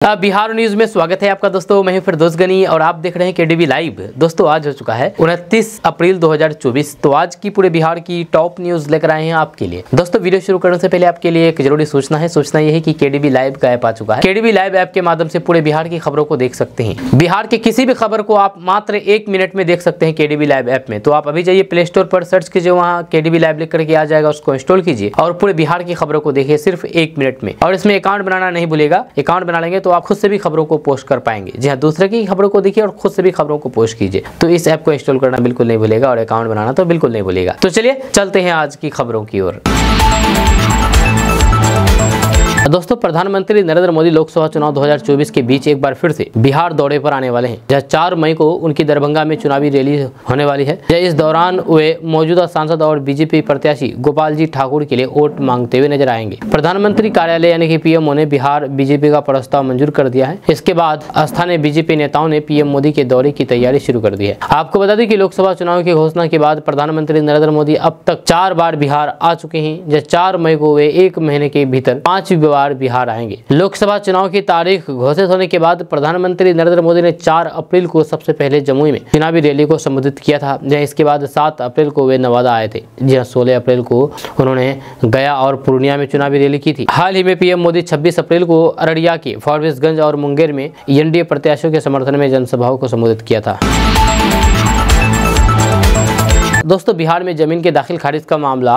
Bihar news में स्वागत है आपका दोस्तों। मैं हूं फिरदौस गनी और आप देख रहे हैं केडीवी लाइव। दोस्तों आज हो चुका है 29 अप्रैल 2024। तो आज की पूरे बिहार की टॉप न्यूज लेकर आए हैं आपके लिए। दोस्तों वीडियो शुरू करने से पहले आपके लिए एक जरूरी सूचना है। सूचना यह है कि केडीवी लाइव का ऐप आ चुका है। केडीवी लाइव ऐप के माध्यम से पूरे बिहार की खबरों को देख सकते हैं। बिहार की किसी भी खबर को आप मात्र 1 मिनट में देख सकते हैं केडीवी लाइव ऐप में। तो आप अभी जाइए प्ले स्टोर पर सर्च कीजिए, वहाँ केडीवी लाइव लिख करके आ जाएगा, उसको इंस्टॉल कीजिए और पूरे बिहार की खबरों को देखिए सिर्फ 1 मिनट में। और इसमें अकाउंट बनाना नहीं भूलेगा। अकाउंट बना लेंगे तो आप खुद से भी खबरों को पोस्ट कर पाएंगे। जी हाँ, दूसरे की खबरों को देखिए और खुद से भी खबरों को पोस्ट कीजिए। तो इस ऐप को इंस्टॉल करना बिल्कुल नहीं भूलेगा और अकाउंट बनाना तो बिल्कुल नहीं भूलेगा। तो चलिए चलते हैं आज की खबरों की ओर। दोस्तों प्रधानमंत्री नरेंद्र मोदी लोकसभा चुनाव 2024 के बीच एक बार फिर से बिहार दौरे पर आने वाले हैं। जहाँ 4 मई को उनकी दरभंगा में चुनावी रैली होने वाली है। इस दौरान वे मौजूदा सांसद और बीजेपी प्रत्याशी गोपाल जी ठाकुर के लिए वोट मांगते हुए नजर आएंगे। प्रधानमंत्री कार्यालय यानी कि पीएमओ ने बिहार बीजेपी का प्रस्ताव मंजूर कर दिया है। इसके बाद स्थानीय बीजेपी नेताओं ने पीएम मोदी के दौरे की तैयारी शुरू कर दी है। आपको बता दें कि लोकसभा चुनाव की घोषणा के बाद प्रधानमंत्री नरेंद्र मोदी अब तक 4 बार बिहार आ चुके हैं। जब 4 मई को वे 1 महीने के भीतर 5 बार बिहार आएंगे। लोकसभा चुनाव की तारीख घोषित होने के बाद प्रधानमंत्री नरेंद्र मोदी ने 4 अप्रैल को सबसे पहले जमुई में चुनावी रैली को संबोधित किया था। जहाँ इसके बाद 7 अप्रैल को वे नवादा आए थे। जहाँ 16 अप्रैल को उन्होंने गया और पूर्णिया में चुनावी रैली की थी। हाल ही में पीएम मोदी 26 अप्रैल को अररिया के फारबिसगंज और मुंगेर में एनडीए प्रत्याशियों के समर्थन में जनसभाओं को संबोधित किया था। दोस्तों बिहार में जमीन के दाखिल खारिज का मामला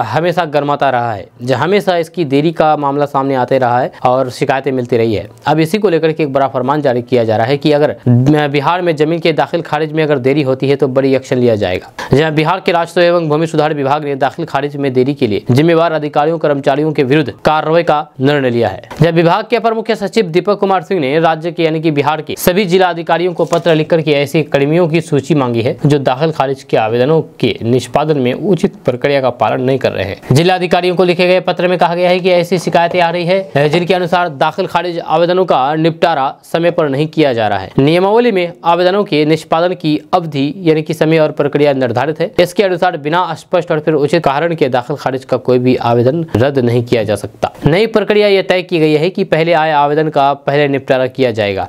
हमेशा गर्माता रहा है। हमेशा इसकी देरी का मामला सामने आते रहा है और शिकायतें मिलती रही है। अब इसी को लेकर के एक बड़ा फरमान जारी किया जा रहा है कि अगर बिहार में जमीन के दाखिल खारिज में अगर देरी होती है तो बड़ी एक्शन लिया जाएगा। जहां बिहार के राजस्व एवं भूमि सुधार विभाग ने दाखिल खारिज में देरी के लिए जिम्मेवार अधिकारियों कर्मचारियों के विरुद्ध कार्रवाई का निर्णय लिया है। जब विभाग के अपर मुख्य सचिव दीपक कुमार सिंह ने राज्य के यानी कि बिहार के सभी जिला अधिकारियों को पत्र लिखकर के ऐसे कर्मियों की सूची मांगी है जो दाखिल खारिज के आवेदनों के निष्पादन में उचित प्रक्रिया का पालन नहीं कर रहे हैं। जिला अधिकारियों को लिखे गए पत्र में कहा गया है कि ऐसी शिकायतें आ रही है जिनके अनुसार दाखिल खारिज आवेदनों का निपटारा समय पर नहीं किया जा रहा है। नियमावली में आवेदनों के निष्पादन की अवधि यानी कि समय और प्रक्रिया निर्धारित है। इसके अनुसार बिना स्पष्ट और फिर उचित कारण के दाखिल खारिज का कोई भी आवेदन रद्द नहीं किया जा सकता। नई प्रक्रिया यह तय की गई है कि पहले आए आवेदन का पहले निपटारा किया जाएगा।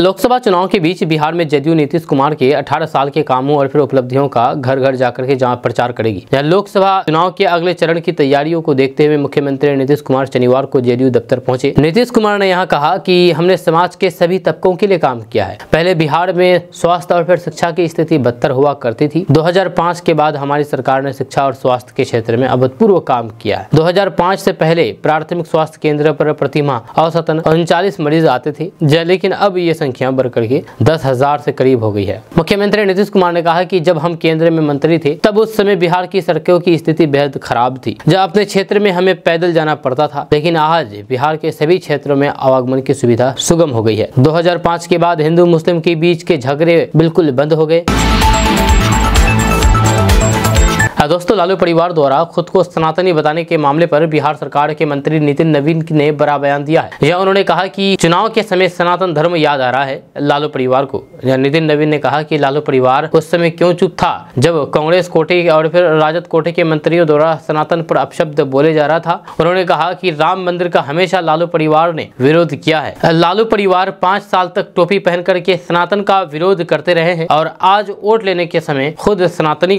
लोकसभा चुनाव के बीच बिहार में जदयू नीतीश कुमार के 18 साल के कामों और फिर उपलब्धियों का घर घर जाकर के जहां प्रचार करेगी। यहाँ लोकसभा चुनाव के अगले चरण की तैयारियों को देखते हुए मुख्यमंत्री नीतीश कुमार शनिवार को जेडीयू दफ्तर पहुंचे। नीतीश कुमार ने यहां कहा कि हमने समाज के सभी तबकों के लिए काम किया है। पहले बिहार में स्वास्थ्य और फिर शिक्षा की स्थिति बदतर हुआ करती थी। 2005 के बाद हमारी सरकार ने शिक्षा और स्वास्थ्य के क्षेत्र में अभूतपूर्व काम किया है। 2005 से पहले प्राथमिक स्वास्थ्य केंद्र पर प्रतिमाह औसतन 39 मरीज आते थे, लेकिन अब ये संख्या बढ़कर के 10,000 से करीब हो गई है। मुख्यमंत्री नीतीश कुमार ने कहा कि जब हम केंद्र में मंत्री थे तब उस समय बिहार की सड़कों की स्थिति बेहद खराब थी। जब अपने क्षेत्र में हमें पैदल जाना पड़ता था, लेकिन आज बिहार के सभी क्षेत्रों में आवागमन की सुविधा सुगम हो गई है। 2005 के बाद हिंदू मुस्लिम के बीच के झगड़े बिल्कुल बंद हो गए। दोस्तों लालू परिवार द्वारा खुद को सनातनी बताने के मामले पर बिहार सरकार के मंत्री नितिन नवीन ने बड़ा बयान दिया है। यह उन्होंने कहा कि चुनाव के समय सनातन धर्म याद आ रहा है लालू परिवार को। नितिन नवीन ने कहा कि लालू परिवार उस समय क्यों चुप था जब कांग्रेस कोटे और फिर राजद कोटे के मंत्रियों द्वारा सनातन पर अपशब्द बोले जा रहा था। उन्होंने कहा कि राम मंदिर का हमेशा लालू परिवार ने विरोध किया है। लालू परिवार 5 साल तक टोपी पहन करके सनातन का विरोध करते रहे हैं और आज वोट लेने के समय खुद सनातनी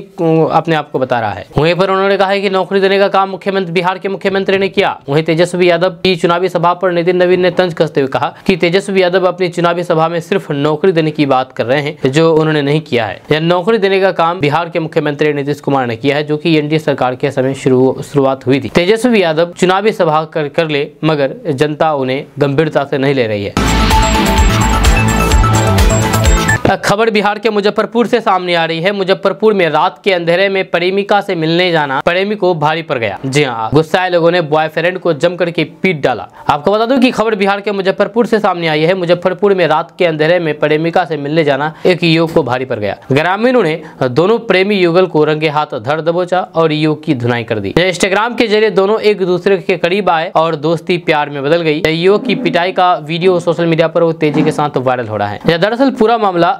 अपने आप को बता रहा है। वहीं पर उन्होंने कहा कि नौकरी देने का काम बिहार के मुख्यमंत्री ने किया। वहीं तेजस्वी यादव की चुनावी सभा पर नितिन नवीन ने तंज कसते हुए कहा कि तेजस्वी यादव अपनी चुनावी सभा में सिर्फ नौकरी देने की बात कर रहे हैं, जो उन्होंने नहीं किया है। यह नौकरी देने का काम बिहार के मुख्यमंत्री नीतीश कुमार ने किया है, जो कि एनडीए सरकार के समय शुरुआत हुई थी। तेजस्वी यादव चुनावी सभा कर ले, मगर जनता उन्हें गंभीरता से नहीं ले रही है। खबर बिहार के मुजफ्फरपुर से सामने आ रही है। मुजफ्फरपुर में रात के अंधेरे में प्रेमिका से मिलने जाना प्रेमी को भारी पड़ गया। जी हाँ, गुस्साए लोगों ने बॉयफ्रेंड को जम करके पीट डाला। आपको बता दूं कि खबर बिहार के मुजफ्फरपुर से सामने आई है। मुजफ्फरपुर में रात के अंधेरे में प्रेमिका से मिलने जाना एक युवक को भारी पड़ गया। ग्रामीणों ने दोनों प्रेमी युगल को रंगे हाथ धर दबोचा और युवक की धुनाई कर दी। इंस्टाग्राम के जरिए दोनों एक दूसरे के करीब आए और दोस्ती प्यार में बदल गई। युवक की पिटाई का वीडियो सोशल मीडिया पर तेजी के साथ वायरल हो रहा है। दरअसल पूरा मामला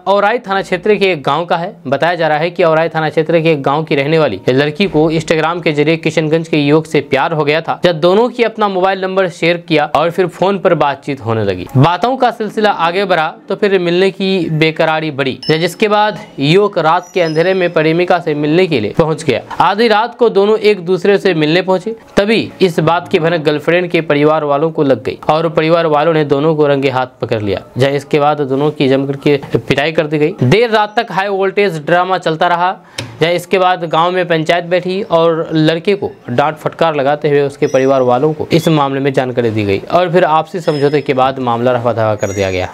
औराई थाना क्षेत्र के एक गांव का है। बताया जा रहा है कि औराई थाना क्षेत्र के एक गांव की रहने वाली लड़की को इंस्टाग्राम के जरिए किशनगंज के युवक से प्यार हो गया था। जब दोनों की अपना मोबाइल नंबर शेयर किया और फिर फोन पर बातचीत होने लगी। बातों का सिलसिला आगे बढ़ा तो फिर मिलने की बेकरारी बढ़ी, जिसके बाद युवक रात के अंधेरे में प्रेमिका से मिलने के लिए पहुंच गया। आधी रात को दोनों एक दूसरे से मिलने पहुंचे, तभी इस बात की भनक गर्लफ्रेंड के परिवार वालों को लग गई और परिवार वालों ने दोनों को रंगे हाथ पकड़ लिया। जब इसके बाद दोनों की जमकर के पिटाई कर दी गई। देर रात तक हाई वोल्टेज ड्रामा चलता रहा। जब इसके बाद गांव में पंचायत बैठी और लड़के को डांट फटकार लगाते हुए उसके परिवार वालों को इस मामले में जानकारी दी गई और फिर आपसी समझौते के बाद मामला रफा दफा कर दिया गया।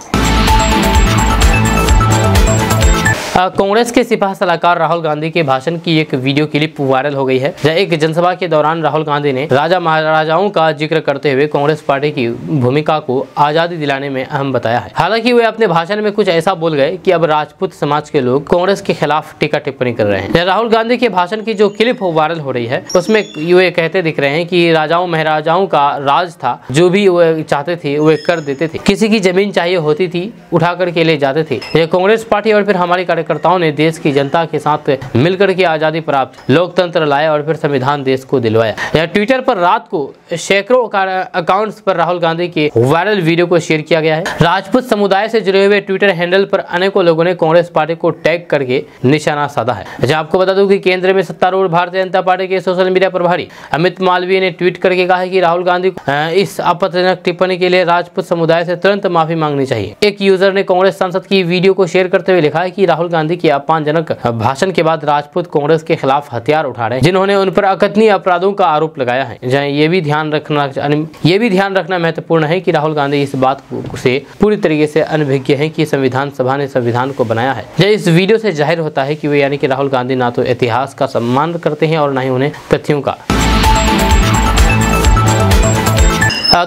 कांग्रेस के सिपह सलाहकार राहुल गांधी के भाषण की एक वीडियो क्लिप वायरल हो गई है। जहाँ एक जनसभा के दौरान राहुल गांधी ने राजा महाराजाओं का जिक्र करते हुए कांग्रेस पार्टी की भूमिका को आजादी दिलाने में अहम बताया है। हालांकि वे अपने भाषण में कुछ ऐसा बोल गए कि अब राजपूत समाज के लोग कांग्रेस के खिलाफ टीका टिप्पणी कर रहे हैं। राहुल गांधी के भाषण की जो क्लिप वायरल हो रही है उसमें वे कहते दिख रहे हैं कि राजाओं महाराजाओं का राज था, जो भी वे चाहते थे वे कर देते थे। किसी की जमीन चाहिए होती थी उठा करके ले जाते थे। यह कांग्रेस पार्टी और फिर हमारी कार्यकर्ताओं ने देश की जनता के साथ मिलकर के आजादी प्राप्त, लोकतंत्र लाया और फिर संविधान देश को दिलवाया। यह ट्विटर पर रात को सैकड़ों अकाउंट्स पर राहुल गांधी के वायरल वीडियो को शेयर किया गया है। राजपूत समुदाय से जुड़े हुए ट्विटर हैंडल पर अनेकों लोगों ने कांग्रेस पार्टी को टैग करके निशाना साधा है। अच्छा, आपको बता दूं कि केंद्र में सत्तारूढ़ भारतीय जनता पार्टी के सोशल मीडिया प्रभारी अमित मालवीय ने ट्वीट करके कहा है कि राहुल गांधी को इस आपत्तिजनक टिप्पणी के लिए राजपूत समुदाय से तुरंत माफी मांगनी चाहिए। एक यूजर ने कांग्रेस सांसद की वीडियो को शेयर करते हुए लिखा है कि राहुल गांधी के अपमानजनक भाषण के बाद राजपूत कांग्रेस के खिलाफ हथियार उठा रहे हैं, जिन्होंने उन पर अकथनीय अपराधों का आरोप लगाया है। ये भी ध्यान रखना महत्वपूर्ण है कि राहुल गांधी इस बात से पूरी तरीके से अनभिज्ञ है कि संविधान सभा ने संविधान को बनाया है। इस वीडियो से जाहिर होता है कि वे यानी कि राहुल गांधी ना तो इतिहास का सम्मान करते हैं और ना ही उन्हें तथ्यों का।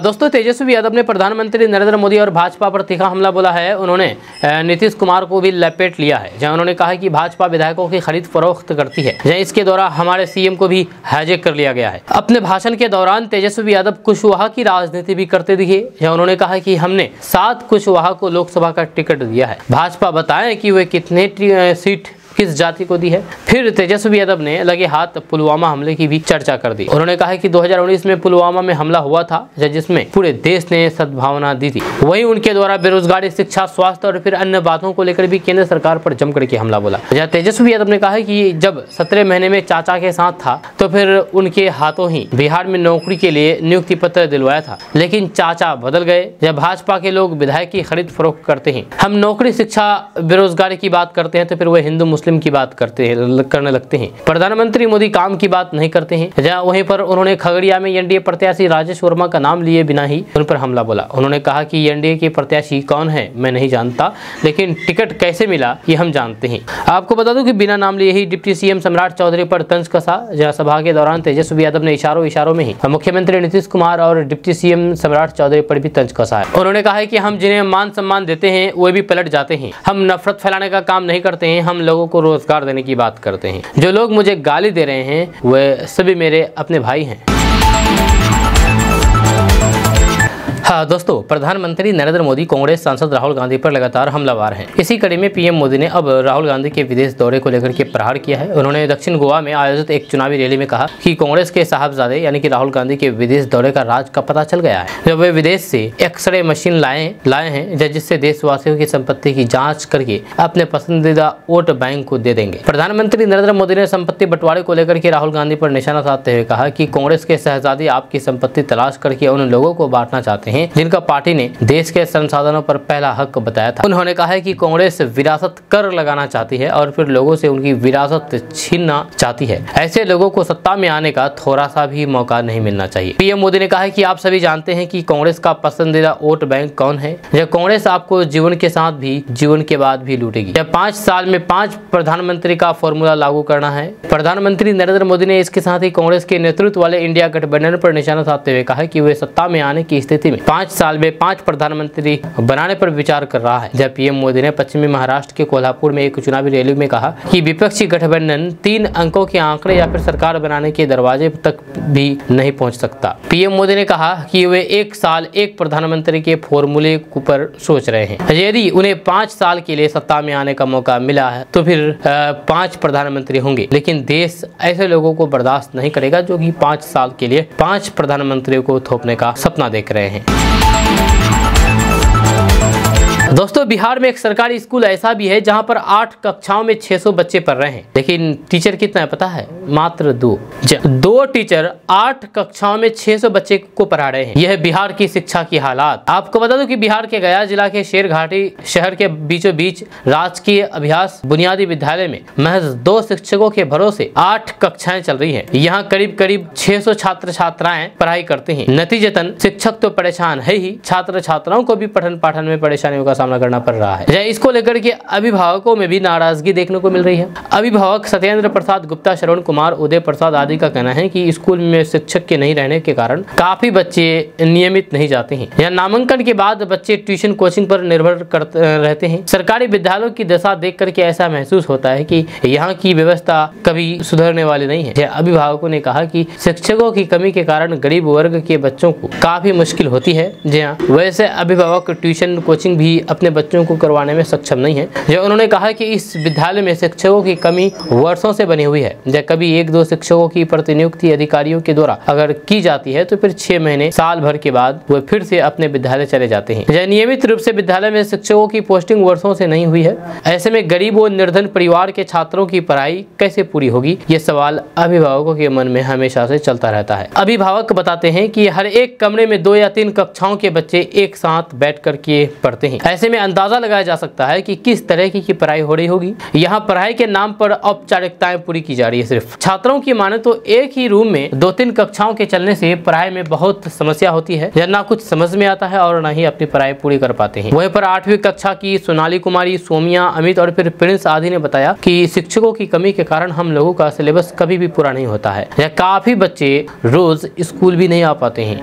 दोस्तों, तेजस्वी यादव ने प्रधानमंत्री नरेंद्र मोदी और भाजपा पर तीखा हमला बोला है। उन्होंने नीतीश कुमार को भी लपेट लिया है, जहां उन्होंने कहा कि भाजपा विधायकों की खरीद फरोख्त करती है। जहां इसके दौरान हमारे सीएम को भी हाईजैक कर लिया गया है। अपने भाषण के दौरान तेजस्वी यादव कुशवाहा की राजनीति भी करते दिखे, जहां उन्होंने कहा कि हमने 7 कुशवाहा को लोकसभा का टिकट दिया है। भाजपा बताएं कि वे कितने सीट किस जाति को दी है। फिर तेजस्वी यादव ने लगे हाथ पुलवामा हमले की भी चर्चा कर दी। उन्होंने कहा कि 2019 में पुलवामा में हमला हुआ था, जिसमें पूरे देश ने सद्भावना दी थी। वहीं उनके द्वारा बेरोजगारी, शिक्षा, स्वास्थ्य और फिर अन्य बातों को लेकर भी केंद्र सरकार पर जमकर के हमला बोला। तेजस्वी यादव ने कहा कि जब 17 महीने में चाचा के साथ था तो फिर उनके हाथों ही बिहार में नौकरी के लिए नियुक्ति पत्र दिलवाया था, लेकिन चाचा बदल गए। जब भाजपा के लोग विधायक की खरीद फरोख्त करते हैं, हम नौकरी, शिक्षा, बेरोजगारी की बात करते हैं तो फिर वह हिंदू मुस्लिम की बात करने लगते हैं। प्रधानमंत्री मोदी काम की बात नहीं करते हैं। जहां वहीं पर उन्होंने खगड़िया में एनडीए प्रत्याशी राजेश वर्मा का नाम लिए बिना ही उन पर हमला बोला। उन्होंने कहा कि एनडीए के प्रत्याशी कौन है मैं नहीं जानता, लेकिन टिकट कैसे मिला ये हम जानते हैं। आपको बता दूं कि बिना नाम लिए ही डिप्टी सीएम सम्राट चौधरी पर तंज कसा। जहां सभा के दौरान तेजस्वी यादव ने इशारों में ही मुख्यमंत्री नीतीश कुमार और डिप्टी सीएम सम्राट चौधरी पर भी तंज कसा है। उन्होंने कहा है कि हम जिन्हें मान सम्मान देते हैं वे भी पलट जाते हैं। हम नफरत फैलाने का काम नहीं करते हैं, हम लोगों को रोजगार देने की बात करते हैं। जो लोग मुझे गाली दे रहे हैं वे सभी मेरे अपने भाई हैं। हाँ दोस्तों, प्रधानमंत्री नरेंद्र मोदी कांग्रेस सांसद राहुल गांधी पर लगातार हमलावर हैं। इसी कड़ी में पीएम मोदी ने अब राहुल गांधी के विदेश दौरे को लेकर के प्रहार किया है। उन्होंने दक्षिण गोवा में आयोजित एक चुनावी रैली में कहा कि कांग्रेस के साहबजादे यानी कि राहुल गांधी के विदेश दौरे का राज का पता चल गया है। जब वे विदेश से एक्सरे मशीन लाए हैं जिससे देशवासियों की संपत्ति की जाँच करके अपने पसंदीदा वोट बैंक को दे देंगे। प्रधानमंत्री नरेंद्र मोदी ने संपत्ति बंटवारे को लेकर के राहुल गांधी पर निशाना साधते हुए कहा कि कांग्रेस के शहजादे आपकी संपत्ति तलाश करके उन लोगों को बांटना चाहते हैं जिनका पार्टी ने देश के संसाधनों पर पहला हक बताया था। उन्होंने कहा है कि कांग्रेस विरासत कर लगाना चाहती है और फिर लोगों से उनकी विरासत छीनना चाहती है। ऐसे लोगों को सत्ता में आने का थोड़ा सा भी मौका नहीं मिलना चाहिए। पीएम मोदी ने कहा है कि आप सभी जानते हैं कि कांग्रेस का पसंदीदा वोट बैंक कौन है। यह कांग्रेस आपको जीवन के साथ भी जीवन के बाद भी लूटेगी। यह 5 साल में 5 प्रधानमंत्री का फॉर्मूला लागू करना है। प्रधानमंत्री नरेंद्र मोदी ने इसके साथ ही कांग्रेस के नेतृत्व वाले इंडिया गठबंधन पर निशाना साधते हुए कहा कि वे सत्ता में आने की स्थिति में 5 साल में 5 प्रधानमंत्री बनाने पर विचार कर रहा है। जब पीएम मोदी ने पश्चिमी महाराष्ट्र के कोल्हापुर में एक चुनावी रैली में कहा कि विपक्षी गठबंधन 3 अंकों के आंकड़े या फिर सरकार बनाने के दरवाजे तक भी नहीं पहुंच सकता। पीएम मोदी ने कहा कि वे 1 साल 1 प्रधानमंत्री के फॉर्मूले पर सोच रहे हैं। यदि उन्हें 5 साल के लिए सत्ता में आने का मौका मिला है तो फिर 5 प्रधानमंत्री होंगे, लेकिन देश ऐसे लोगों को बर्दाश्त नहीं करेगा जो कि 5 साल के लिए 5 प्रधानमंत्रियों को थोपने का सपना देख रहे हैं। दोस्तों, बिहार में एक सरकारी स्कूल ऐसा भी है जहां पर 8 कक्षाओं में 600 बच्चे पढ़ रहे हैं, लेकिन टीचर कितना है पता है? मात्र 2 टीचर 8 कक्षाओं में 600 बच्चे को पढ़ा रहे हैं। यह है बिहार की शिक्षा की हालात। आपको बता दूं कि बिहार के गया जिला के शेरघाटी शहर के बीचों बीच राजकीय अभ्यास बुनियादी विद्यालय में महज 2 शिक्षकों के भरोसे 8 कक्षाएं चल रही है। यहाँ करीब 600 छात्र छात्राएं पढ़ाई करते हैं। नतीजतन शिक्षक तो परेशान है ही, छात्र छात्राओं को भी पठन पाठन में परेशानियों का सामना करना पड़ रहा है। इसको लेकर के अभिभावकों में भी नाराजगी देखने को मिल रही है। अभिभावक सत्येंद्र प्रसाद गुप्ता, श्रवण कुमार, उदय प्रसाद आदि का कहना है कि स्कूल में शिक्षक के नहीं रहने के कारण काफी बच्चे नियमित नहीं जाते हैं। यहाँ नामांकन के बाद बच्चे ट्यूशन कोचिंग पर निर्भर रहते हैं। सरकारी विद्यालयों की दशा देख करके ऐसा महसूस होता है कि यहाँ की व्यवस्था कभी सुधरने वाली नहीं है। अभिभावकों ने कहा कि शिक्षकों की कमी के कारण गरीब वर्ग के बच्चों को काफी मुश्किल होती है। जी हाँ, वैसे अभिभावक ट्यूशन कोचिंग भी अपने बच्चों को करवाने में सक्षम नहीं है। जो उन्होंने कहा कि इस विद्यालय में शिक्षकों की कमी वर्षों से बनी हुई है। जब कभी 1-2 शिक्षकों की प्रतिनियुक्ति अधिकारियों के द्वारा अगर की जाती है तो फिर 6 महीने साल भर के बाद वो फिर से अपने विद्यालय चले जाते हैं। जब नियमित रूप से विद्यालय में शिक्षकों की पोस्टिंग वर्षों से नहीं हुई है, ऐसे में गरीब और निर्धन परिवार के छात्रों की पढ़ाई कैसे पूरी होगी, ये सवाल अभिभावकों के मन में हमेशा से चलता रहता है। अभिभावक बताते हैं कि हर एक कमरे में 2 या 3 कक्षाओं के बच्चे एक साथ बैठ करके पढ़ते हैं। ऐसे में अंदाजा लगाया जा सकता है कि किस तरह की पढ़ाई हो रही होगी। यहाँ पढ़ाई के नाम पर औपचारिकताएं पूरी की जा रही है। सिर्फ छात्रों की माने तो एक ही रूम में 2-3 कक्षाओं के चलने से पढ़ाई में बहुत समस्या होती है। ना कुछ समझ में आता है और ना ही अपनी पढ़ाई पूरी कर पाते हैं। वहीं पर 8वीं कक्षा की सोनाली कुमारी, सोमिया, अमित और फिर प्रिंस आदि ने बताया कि शिक्षकों की कमी के कारण हम लोगों का सिलेबस कभी भी पूरा नहीं होता है। काफी बच्चे रोज स्कूल भी नहीं आ पाते हैं।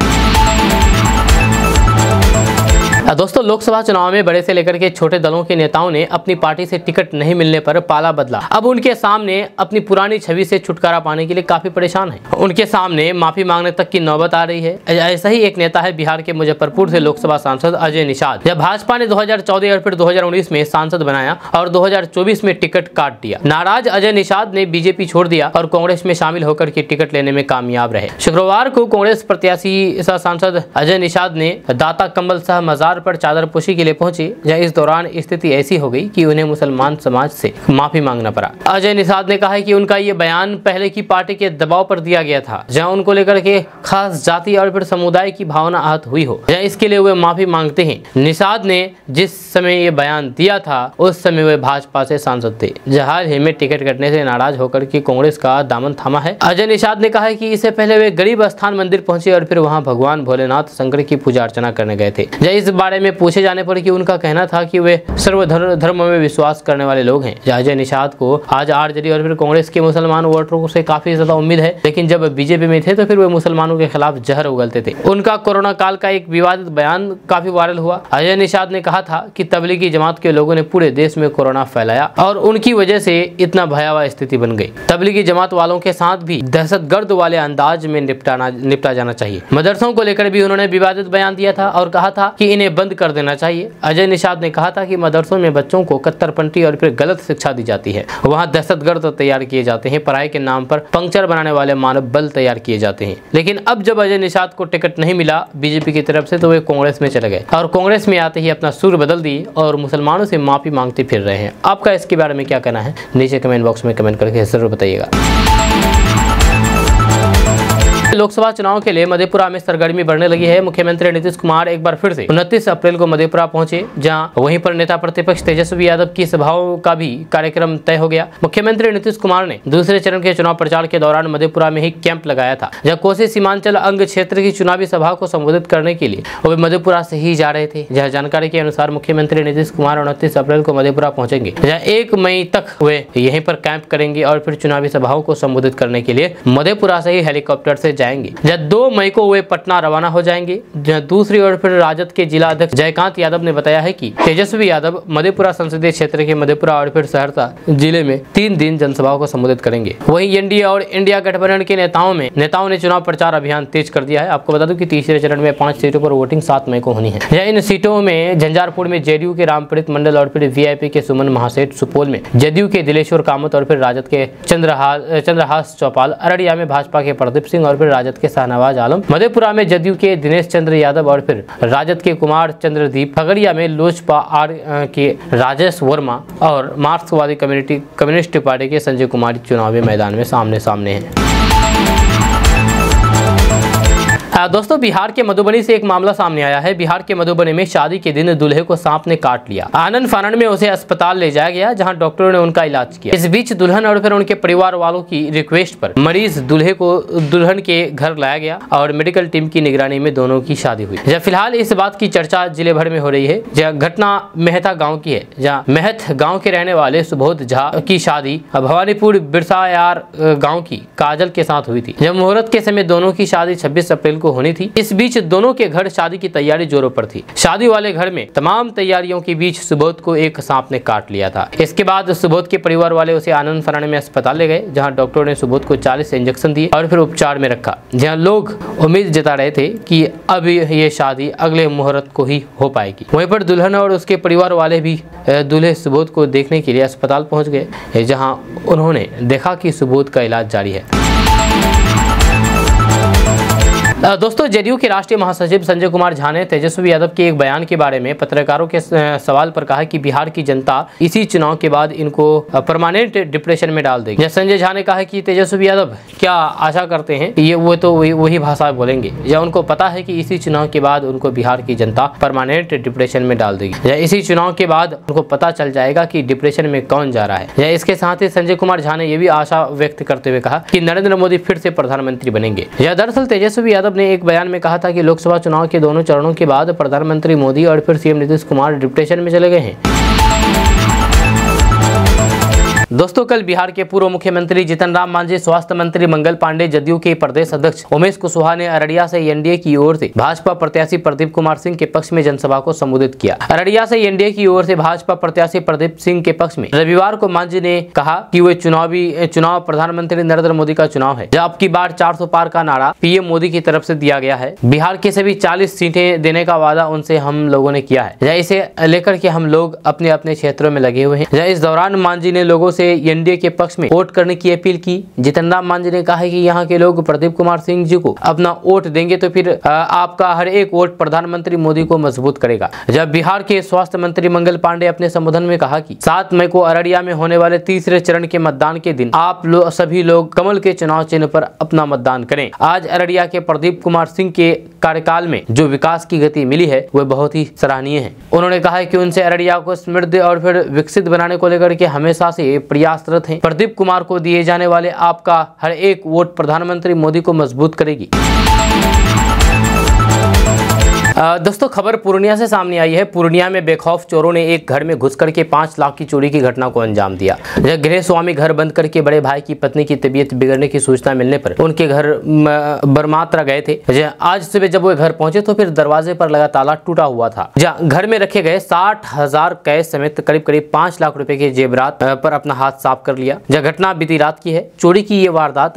दोस्तों, लोकसभा चुनाव में बड़े से लेकर के छोटे दलों के नेताओं ने अपनी पार्टी से टिकट नहीं मिलने पर पाला बदला। अब उनके सामने अपनी पुरानी छवि से छुटकारा पाने के लिए काफी परेशान हैं। उनके सामने माफी मांगने तक की नौबत आ रही है। ऐसा ही एक नेता है बिहार के मुजफ्फरपुर से लोकसभा सांसद अजय निषाद। जब भाजपा ने 2014 और फिर 2019 में सांसद बनाया और 2024 में टिकट काट दिया। नाराज अजय निषाद ने बीजेपी छोड़ दिया और कांग्रेस में शामिल होकर के टिकट लेने में कामयाब रहे। शुक्रवार को कांग्रेस प्रत्याशी सांसद अजय निषाद ने दाता कंबल सह मजार पर चादरपोशी के लिए पहुंचे। जहां इस दौरान स्थिति ऐसी हो गई कि उन्हें मुसलमान समाज से माफी मांगना पड़ा। अजय निषाद ने कहा है कि उनका ये बयान पहले की पार्टी के दबाव पर दिया गया था, जहां उनको लेकर के खास जाति और फिर समुदाय की भावना आहत हुई हो, जहां इसके लिए वे माफी मांगते हैं। निषाद ने जिस समय ये बयान दिया था उस समय वे भाजपा से सांसद थे। हाल ही में टिकट कटने से नाराज होकर के कांग्रेस का दामन थामा है। अजय निषाद ने कहा है कि इससे पहले वे गरीब स्थान मंदिर पहुंचे और फिर वहां भगवान भोलेनाथ शंकर की पूजा अर्चना करने गए थे। इस बारे में पूछे जाने पर कि उनका कहना था कि वे सर्वधर्म में विश्वास करने वाले लोग हैं। अजय निषाद को आज आरजेडी और फिर कांग्रेस के मुसलमान वोटरों से काफी ज्यादा उम्मीद है, लेकिन जब बीजेपी में थे तो फिर वे मुसलमानों के खिलाफ जहर उगलते थे। उनका कोरोना काल का एक विवादित बयान काफी वायरल हुआ। अजय निषाद ने कहा था कि तबलीगी जमात के लोगों ने पूरे देश में कोरोना फैलाया और उनकी वजह से इतना भयावह स्थिति बन गई। तबलीगी जमात वालों के साथ भी दहशतगर्द वाले अंदाज में निपटा जाना चाहिए। मदरसों को लेकर भी उन्होंने विवादित बयान दिया था और कहा था कि इन्हें बंद कर देना चाहिए। अजय निषाद ने कहा था कि मदरसों में बच्चों को कट्टरपंथी और फिर गलत शिक्षा दी जाती है, वहां दहशतगर्द तैयार किए जाते हैं, पढ़ाई के नाम पर पंक्चर बनाने वाले मानव बल तैयार किए जाते हैं। लेकिन अब जब अजय निषाद को टिकट नहीं मिला बीजेपी की तरफ से तो वे कांग्रेस में चले गए और कांग्रेस में आते ही अपना सुर बदल दिए और मुसलमानों से माफी मांगते फिर रहे हैं। आपका इसके बारे में क्या कहना है? नीचे कमेंट बॉक्स में कमेंट करके जरूर बताइएगा। लोकसभा चुनाव के लिए मधेपुरा में सरगर्मी बढ़ने लगी है। मुख्यमंत्री नीतीश कुमार एक बार फिर से 29 अप्रैल को मधेपुरा पहुंचे, जहां वहीं पर नेता प्रतिपक्ष तेजस्वी यादव की सभाओं का भी कार्यक्रम तय हो गया। मुख्यमंत्री नीतीश कुमार ने दूसरे चरण के चुनाव प्रचार के दौरान मधेपुरा में ही कैंप लगाया था, जहां कोसी सीमांचल अंग क्षेत्र की चुनावी सभा को संबोधित करने के लिए वे मधेपुरा से ही जा रहे थे। जहाँ जानकारी के अनुसार मुख्यमंत्री नीतीश कुमार 29 अप्रैल को मधेपुरा पहुंचेंगे, जहाँ 1 मई तक वे यहीं पर कैंप करेंगे और फिर चुनावी सभाओं को संबोधित करने के लिए मधेपुरा से ही हेलीकॉप्टर से जाएंगे। जब 2 मई को वे पटना रवाना हो जाएंगे। दूसरी ओर फिर राजद के जिला अध्यक्ष जयकांत यादव ने बताया है कि तेजस्वी यादव मधेपुरा संसदीय क्षेत्र के मधेपुरा और फिर सहरसा जिले में 3 दिन जनसभाओं को संबोधित करेंगे। वहीं एनडीए और इंडिया गठबंधन के नेताओं ने चुनाव प्रचार अभियान तेज कर दिया है। आपको बता दूं कि तीसरे चरण में 5 सीटों पर वोटिंग 7 मई को होनी है। इन सीटों में झंझारपुर में जेडीयू के रामप्रीत मंडल और फिर वीआईपी के सुमन महासेठ, सुपौल में जदयू के दिलेश्वर कामत और फिर राजद के चंद्रहास चौपाल, अररिया में भाजपा के प्रदीप सिंह और फिर राजद के शाहनवाज आलम, मधेपुरा में जदयू के दिनेश चंद्र यादव और फिर राजद के कुमार चंद्रदीप, खगड़िया में लोजपा के राजेश वर्मा और मार्क्सवादी कम्युनिस्ट पार्टी के संजय कुमार चुनावी मैदान में सामने हैं। दोस्तों, बिहार के मधुबनी से एक मामला सामने आया है। बिहार के मधुबनी में शादी के दिन दूल्हे को सांप ने काट लिया। आनंद फानन में उसे अस्पताल ले जाया गया, जहां डॉक्टरों ने उनका इलाज किया। इस बीच दुल्हन और फिर उनके परिवार वालों की रिक्वेस्ट पर मरीज दूल्हे को दुल्हन के घर लाया गया और मेडिकल टीम की निगरानी में दोनों की शादी हुई। जब फिलहाल इस बात की चर्चा जिले भर में हो रही है। जहाँ घटना मेहता गाँव की है, जहाँ मेहत गाँव के रहने वाले सुबोध झा की शादी भवानीपुर बिरसायार गाँव की काजल के साथ हुई थी। जब मुहूर्त के समय दोनों की शादी 26 अप्रैल को होनी थी। इस बीच दोनों के घर शादी की तैयारी जोरों पर थी। शादी वाले घर में तमाम तैयारियों के बीच सुबोध को एक सांप ने काट लिया था। इसके बाद सुबोध के परिवार वाले उसे आनंद फराने में अस्पताल ले गए, जहां डॉक्टरों ने सुबोध को 40 इंजेक्शन दिए और फिर उपचार में रखा। जहां लोग उम्मीद जता रहे थे कि अब ये शादी अगले मुहूर्त को ही हो पाएगी। वहीं पर दुल्हन और उसके परिवार वाले भी दूल्हे सुबोध को देखने के लिए अस्पताल पहुंच गए, जहां उन्होंने देखा कि सुबोध का इलाज जारी है। दोस्तों, जदयू के राष्ट्रीय महासचिव संजय कुमार झा ने तेजस्वी यादव के एक बयान के बारे में पत्रकारों के सवाल पर कहा कि बिहार की जनता इसी चुनाव के बाद इनको परमानेंट डिप्रेशन में डाल देगी। संजय झा ने कहा कि तेजस्वी यादव क्या आशा करते हैं ये वो तो वही भाषा बोलेंगे, या उनको पता है कि इसी चुनाव के बाद उनको बिहार की जनता परमानेंट डिप्रेशन में डाल देगी, या इसी चुनाव के बाद उनको पता चल जाएगा कि डिप्रेशन में कौन जा रहा है। या इसके साथ ही संजय कुमार झा ने यह भी आशा व्यक्त करते हुए कहा कि नरेंद्र मोदी फिर से प्रधानमंत्री बनेंगे। या दरअसल तेजस्वी यादव ने एक बयान में कहा था कि लोकसभा चुनाव के दोनों चरणों के बाद प्रधानमंत्री मोदी और फिर सीएम नीतीश कुमार डिप्रेशन में चले गए हैं। दोस्तों, कल बिहार के पूर्व मुख्यमंत्री जीतन राम मांझी, स्वास्थ्य मंत्री मंगल पांडे, जदयू के प्रदेश अध्यक्ष उमेश कुशवाहा ने अररिया से एनडीए की ओर से भाजपा प्रत्याशी प्रदीप कुमार सिंह के पक्ष में जनसभा को संबोधित किया। अररिया से एनडीए की ओर से भाजपा प्रत्याशी प्रदीप सिंह के पक्ष में रविवार को मांझी ने कहा कि वे चुनाव प्रधानमंत्री नरेंद्र मोदी का चुनाव है। अब की बार 400 पार का नारा पीएम मोदी की तरफ से दिया गया है। बिहार के सभी 40 सीटें देने का वादा उनसे हम लोगों ने किया है। इसे लेकर के हम लोग अपने अपने क्षेत्रों में लगे हुए हैं। इस दौरान मांझी ने लोगों से एनडीए के पक्ष में वोट करने की अपील की। जीतन राम मांझी ने कहा कि यहाँ के लोग प्रदीप कुमार सिंह जी को अपना वोट देंगे तो फिर आपका हर एक वोट प्रधानमंत्री मोदी को मजबूत करेगा। जब बिहार के स्वास्थ्य मंत्री मंगल पांडे अपने संबोधन में कहा कि 7 मई को अररिया में होने वाले तीसरे चरण के मतदान के दिन आप सभी लोग कमल के चुनाव चिन्ह पर अपना मतदान करें। आज अररिया के प्रदीप कुमार सिंह के कार्यकाल में जो विकास की गति मिली है वह बहुत ही सराहनीय है। उन्होंने कहा कि उनसे अररिया को समृद्ध और फिर विकसित बनाने को लेकर के हमेशा से प्रयासरत हैं। प्रदीप कुमार को दिए जाने वाले आपका हर एक वोट प्रधानमंत्री मोदी को मजबूत करेगी। दोस्तों, खबर पूर्णिया से सामने आई है। पूर्णिया में बेखौफ चोरों ने एक घर में घुस करके 5 लाख की चोरी की घटना को अंजाम दिया। गृह स्वामी घर बंद करके बड़े भाई की पत्नी की तबीयत बिगड़ने की सूचना मिलने पर उनके घर बरमात्रा गए थे। आज सुबह जब वो घर पहुंचे तो फिर दरवाजे पर लगा ताला टूटा हुआ था। घर में रखे गए 60,000 कैश समेत करीब 5 लाख रुपए के जेवरात पर अपना हाथ साफ कर लिया। घटना बीती रात की है। चोरी की ये वारदात